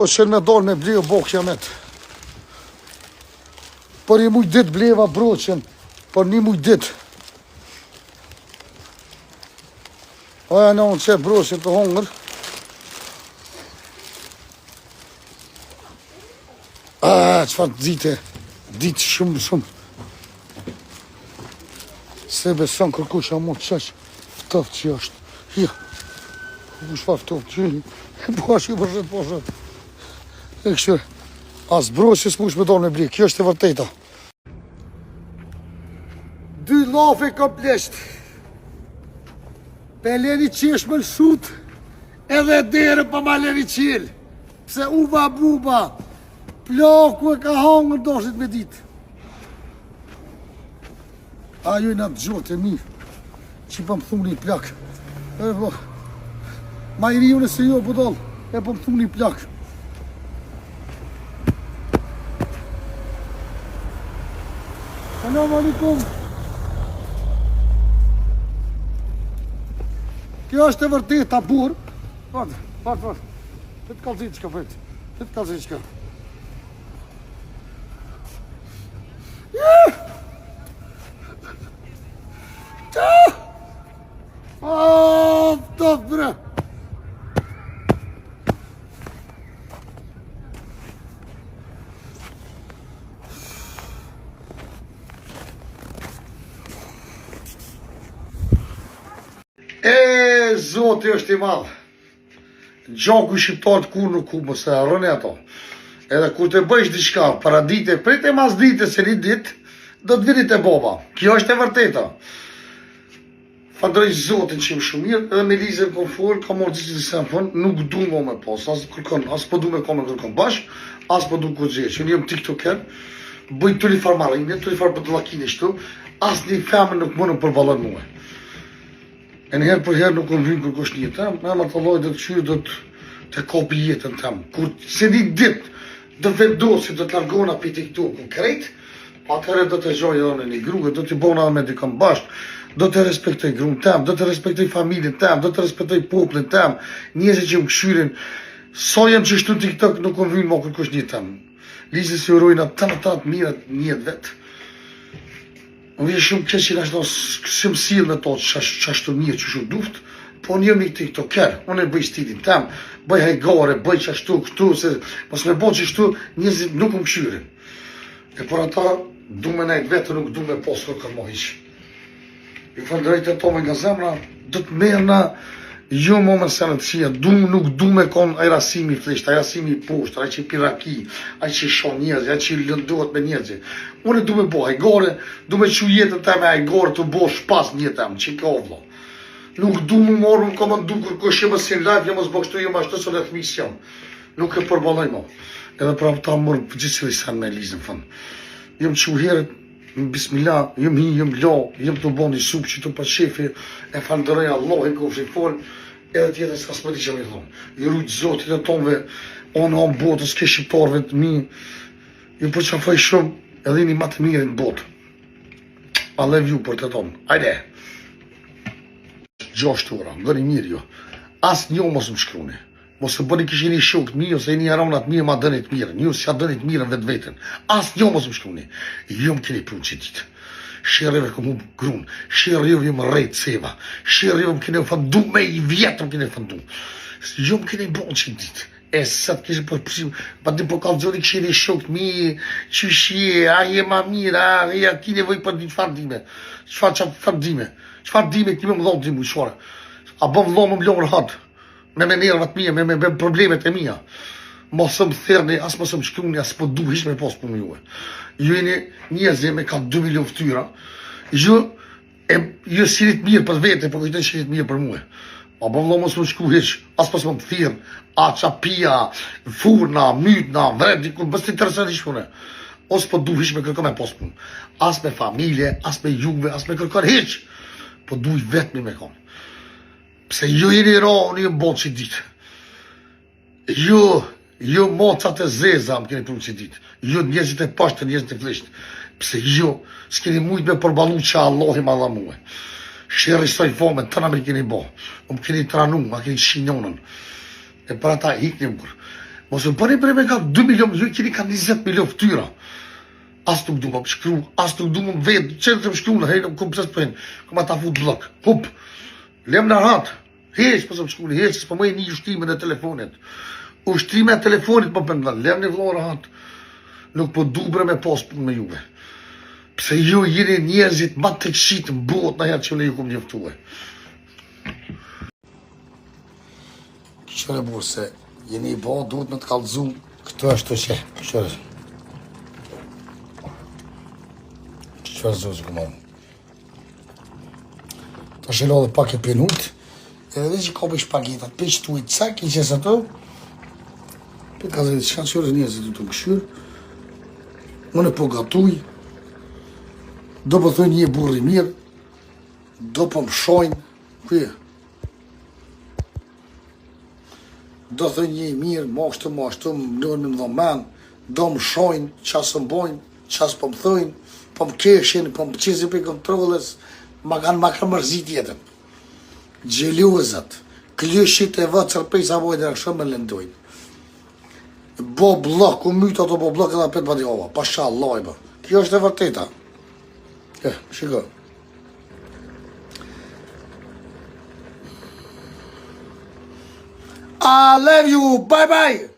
Qënë me dorë me blevë bokë jamet. Për një mujt dit bleva broqen. Për një mujt dit. Aja në unë qëtë broqen të hongër. Qëfar dite. Ditë shumë. Se beson kërkush a mund qëq. Ftëft që është. Hia. Kërkush fa ftëft që. Po ashtë i përshet. E kështë, asë broqës s'mush me dorë me blikë, kjo është e vërteta. 2 lafe komplesht. Pe leni qesh më lëshut, edhe dere pa ma leni qel. Pse uba buba, plaku e ka hangër doshit me ditë. Ajo i nga të gjotë e mirë, që pa më thunë i plak. Ma i riu nëse jo pëdol, e pa më thunë i plak. Salam alikum. Kjo është e vërteta burë. Fat. Të kalzit qka fëjtë. Të kalzit qka. Të bre. Zoti është i madhë. Gjaku shqiptarët kur nuk ku mëse arroni ato. Edhe kur të bëjsh diçka, para dite, prit e mas dite, se një dit, do të virit e boba. Kjo është e vërteta. Fandroj Zotin që më shumë mirë, edhe me Lizën për folë, ka morë gjithë se më fënë, nuk du më me pas, as po du me ka me kërkon bashk, as po du ku gjithë, që një jëmë tiktoker, bëj të li farë marrë, të li farë për të lakini shtu, as një femë nuk më në përbalën muë. E njëherë për herë nuk më vynë kërkosh një tem, me më të lojë dhe të qyrë dhe të kopi jetën tem. Kur se një ditë dhe vendosi dhe të largona për TikTok-u krejt, atëherë dhe të gjojë edhe në një gruë, dhe të bona me dikën bashkë, dhe të respektoj gruën tem, dhe të respektoj familjen tem, dhe të respektoj poplin tem, njëse që më këshyrin, sa jem që shtu TikTok nuk më vynë më kërkosh një tem. Lizë si urojna të mirat njët vetë. Më vje shumë këtë që nështë kësëm silë në to qashtu mirë që shumë duft, po një një tiktoker, unë e bëj stilin tem, bëj hajgare, bëj qashtu këtu, se mos me bëj qashtu njëzit nuk më këshyrin. E por ata du me nejtë vetë, nuk du me posë kërë më hiqë. Ju fëndrejt e to me nga zemra, do të merna, jo më më sene të qia, nuk du me konë ajrasimi flisht, ajrasimi poshtë, aj që piraki, aj që shon njerëzi, aj që lëndohet me njerëzi. Unë du me bo hajgore, du me që jetën te me hajgore të bo shpas njëtëm, që ka ovlo. Nuk du më morë, më komandu kërkosh jëmë si në live, jëmë së bëkshtu jëmë ashtu së letë misë jëmë. Nuk e përbaloj mo. Edhe pra ta mërë për gjithë cilë sen me Lizën fënë. Jëmë që uherët, bismillah, jëmë hi, jëmë lo, jëmë të bo një supë që të pa shefi, e falëndërëj Allahin ku fri folë, edhe tjetër s'ka s'pëti që me thonë. I rujtë zotit e tonëve, onë anë botës, ke shqiptarëve të mi, ju për që faj shumë, edhe një matë mirë në botë. I love you për të tonë. Hajde! 6 ora, ngëri mirë jo. Asë një mos më shkruni. Mos të bëni kishë një shokët mi, ose një aronat mi ma dënit mirë. Një që dënit mirë në vetë vetën. Asë një mos më shkruni. Jo më keni punë që ditë. Shërëve këmë më grunë. Shërëve më rejtë seva. Shërëve më keni fëndu me i vjetë më keni fëndu. Jo më keni bonë që ditë. E sëtë kishë përpësim, pa të për kalëzori kishë një shokët mi, që shje, a je ma mirë, a ki nevoj për një fardime. Qëfar fardime? Qëfar dime këti me më dhonë të mu shore? A bëm dhonë më mlongër hatë, me nervat mija, me problemet e mija. Mosë më thërni, asë mosë më shkruni, asë për du hish me posë për më juve. Ju e një njëzë me ka 2 milion ftyra, ju sirit mirë për vete, për këtën sirit mirë për muhe. A bëm dhonë mosë më shkru hish, asë mosë më thërnë, a qapia, furna, mytna, vredi, bës të interesant hish përne. Osë për du hish me kërkën me posë për më. Asë me familje, asë me juve, asë me kërkën hish. Po duj vetëmi me konë. Pse ju jeni ra, unë jë botë që ditë. Ju mocat e zeza më keni prunë që ditë. Ju njerëzit e pashtë, njerëzit e flishtë. Pse ju s'keni mujtë me përbalu që Allah i madha muhe. Shërë i soj vome, të në me keni bo. Më keni tranu, më keni shinjonën. E për ata hikni më kur. Mos më bëni për me ka 2 milion, ju keni ka 20 milion ftyra. As nuk du më shkru, as nuk du më vetë, qërë të më shkru në hejnë, kom pëse të përhin, kom ata fut blok, hup, lem në rahat, heq, pëse më shkru në heq, s'po mëj një ushtime në telefonit. Ushtime e telefonit më pëndan, lem në vlo rahat, nuk po dubre me pas për me juve. Pse ju jeni njerëzit ma të kshitë në bot në herë që në ju kom njëftue. Qëre burë se, jeni i ba, duhet me të kalëzu, këto është të që, qëre. Qëre zozë këmanë. Ta shelo dhe pak e penut, edhe dhe që ka për shpagetat, për që tu i cak, i qesë ato, për ka zërë, që kanë qërë njerëzit të të këshyrë, më në po gatuj, do për thënë një burri mirë, do për më shojnë, kuje, do thënë një mirë, ma ashtu, më nënë më dhomen, do më shojnë, qasë më bojnë, qasë për më thëjnë, për më keshin, për më qizim për kontrolës, ma kanë mërzit jetën. Gjeluëzat, klëshit e vëtë cërpej sa vojnë e rëshëm me lëndojnë. Bo blok, ku mytë ato bo blok edhe petë badi ova, pasha Allah i bë. Kjo është e vërteta. Shiko. I love you, bye bye!